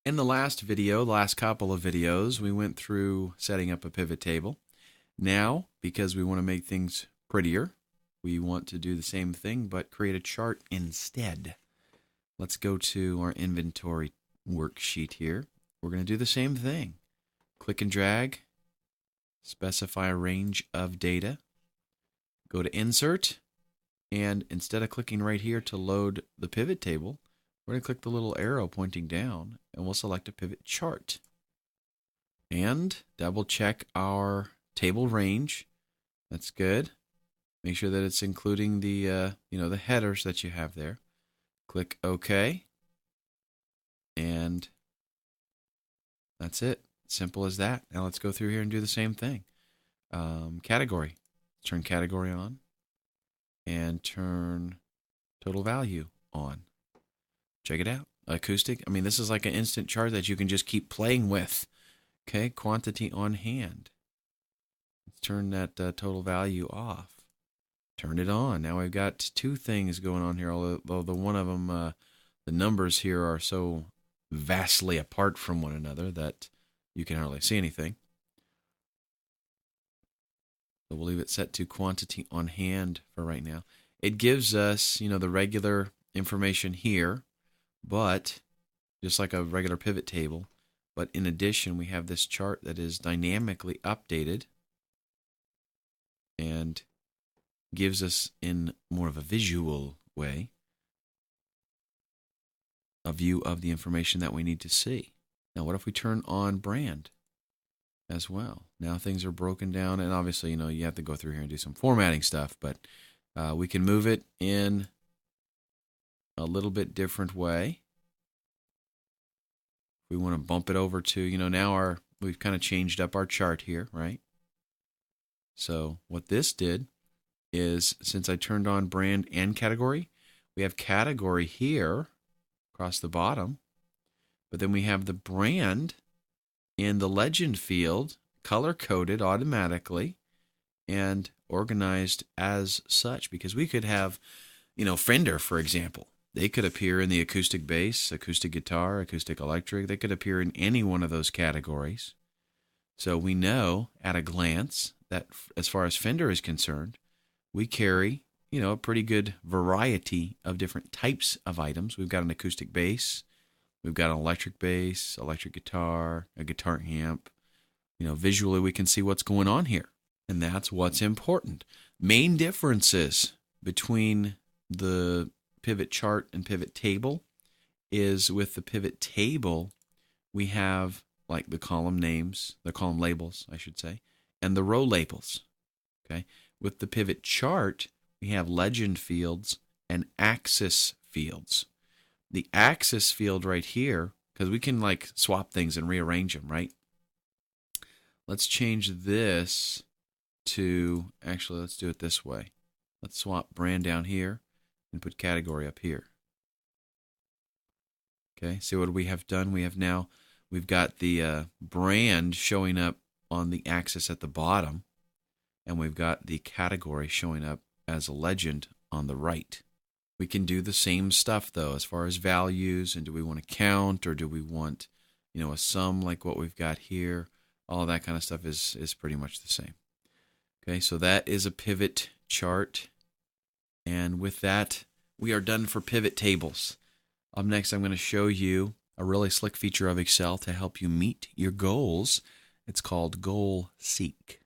In the last video, the last couple of videos, we went through setting up a pivot table. Now, because we want to make things prettier, we want to do the same thing but create a chart instead. Let's go to our inventory worksheet here. We're going to do the same thing. Click and drag, specify a range of data, go to Insert, and instead of clicking right here to load the pivot table, we're going to click the little arrow pointing down, and we'll select a pivot chart. And double check our table range. That's good. Make sure that it's including the the headers that you have there. Click OK, and that's it. Simple as that. Now let's go through here and do the same thing. Category. Turn category on, and turn total value on. Check it out. Acoustic. I mean, this is like an instant chart that you can just keep playing with. Okay, quantity on hand. Let's turn that total value off. Turn it on. Now we've got two things going on here, although the one of them, the numbers here are so vastly apart from one another that you can hardly see anything. So we'll leave it set to quantity on hand for right now. It gives us, the regular information here, but just like a regular pivot table. But in addition, we have this chart that is dynamically updated and gives us, in more of a visual way, a view of the information that we need to see. Now, what if we turn on brand as well? Now things are broken down, and obviously, you have to go through here and do some formatting stuff, but we can move it in a little bit different way. We want to bump it over to, now we've kind of changed up our chart here, right? So what this did is, since I turned on brand and category, we have category here across the bottom, but then we have the brand in the legend field, color-coded automatically and organized as such, because we could have, Fender, for example. They could appear in the acoustic bass, acoustic guitar, acoustic electric. They could appear in any one of those categories. So we know at a glance that as far as Fender is concerned, we carry, a pretty good variety of different types of items. We've got an acoustic bass. We've got an electric bass, electric guitar, a guitar amp. Visually we can see what's going on here. And that's what's important. Main differences between the pivot chart and pivot table is, with the pivot table, we have like the column names, the column labels, I should say, and the row labels. Okay. With the pivot chart, we have legend fields and axis fields. The axis field right here, because we can like swap things and rearrange them, right? Let's change this to, actually, let's do it this way. Let's swap brand down here and put category up here. Okay, see what we have done? We've got the brand showing up on the axis at the bottom, and we've got the category showing up as a legend on the right. We can do the same stuff, though, as far as values, and do we want to count, or do we want, a sum like what we've got here? All that kind of stuff is pretty much the same. Okay, so that is a pivot chart. And with that, we are done for pivot tables. Up next, I'm going to show you a really slick feature of Excel to help you meet your goals. It's called Goal Seek.